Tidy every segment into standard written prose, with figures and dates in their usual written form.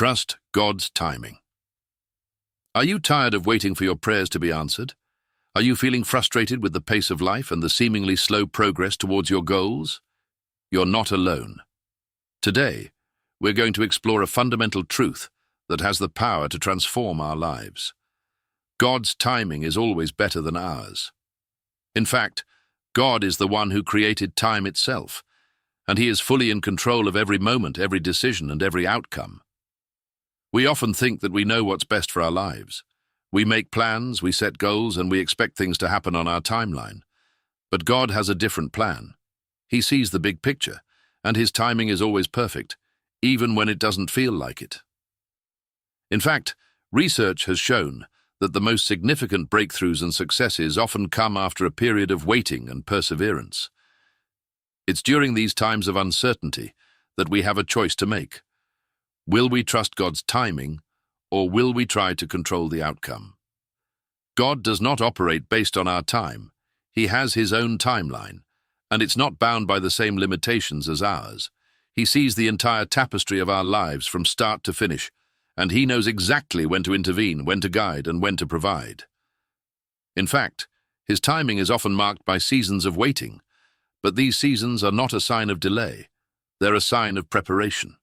Trust God's timing. Are you tired of waiting for your prayers to be answered? Are you feeling frustrated with the pace of life and the seemingly slow progress towards your goals? You're not alone. Today, we're going to explore a fundamental truth that has the power to transform our lives. God's timing is always better than ours. In fact, God is the one who created time itself, and He is fully in control of every moment, every decision, and every outcome. We often think that we know what's best for our lives. We make plans, we set goals, and we expect things to happen on our timeline. But God has a different plan. He sees the big picture, and His timing is always perfect, even when it doesn't feel like it. In fact, research has shown that the most significant breakthroughs and successes often come after a period of waiting and perseverance. It's during these times of uncertainty that we have a choice to make. Will we trust God's timing, or will we try to control the outcome? God does not operate based on our time. He has His own timeline, and it's not bound by the same limitations as ours. He sees the entire tapestry of our lives from start to finish, and He knows exactly when to intervene, when to guide, and when to provide. In fact, His timing is often marked by seasons of waiting, but these seasons are not a sign of delay. They're a sign of preparation.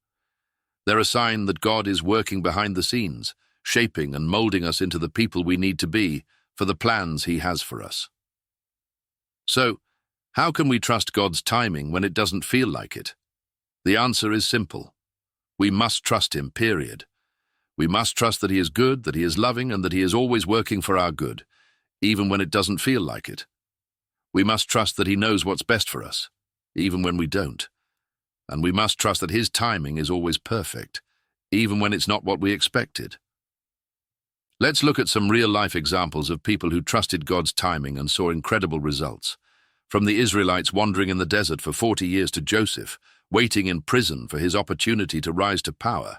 They're a sign that God is working behind the scenes, shaping and molding us into the people we need to be for the plans He has for us. So, how can we trust God's timing when it doesn't feel like it? The answer is simple. We must trust Him, period. We must trust that He is good, that He is loving, and that He is always working for our good, even when it doesn't feel like it. We must trust that He knows what's best for us, even when we don't. And we must trust that His timing is always perfect, even when it's not what we expected. Let's look at some real-life examples of people who trusted God's timing and saw incredible results. From the Israelites wandering in the desert for 40 years to Joseph, waiting in prison for his opportunity to rise to power.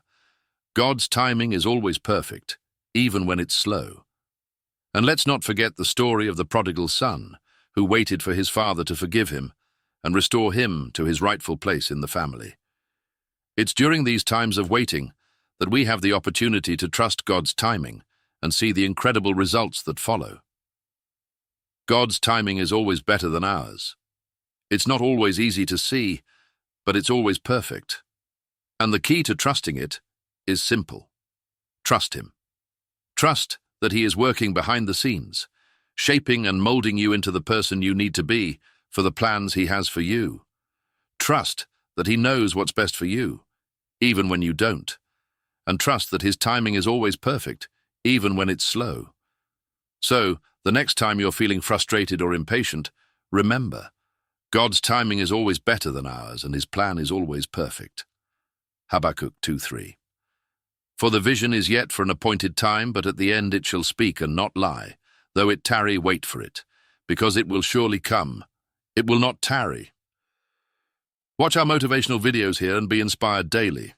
God's timing is always perfect, even when it's slow. And let's not forget the story of the prodigal son, who waited for his father to forgive him and restore him to his rightful place in the family. It's during these times of waiting that we have the opportunity to trust God's timing and see the incredible results that follow. God's timing is always better than ours. It's not always easy to see, but it's always perfect. And the key to trusting it is simple. Trust Him. Trust that He is working behind the scenes, shaping and molding you into the person you need to be for the plans He has for you. Trust that He knows what's best for you, even when you don't. And trust that His timing is always perfect, even when it's slow. So, the next time you're feeling frustrated or impatient, remember, God's timing is always better than ours, and His plan is always perfect. Habakkuk 2:3. For the vision is yet for an appointed time, but at the end it shall speak and not lie. Though it tarry, wait for it, because it will surely come. It will not tarry. Watch our motivational videos here and be inspired daily.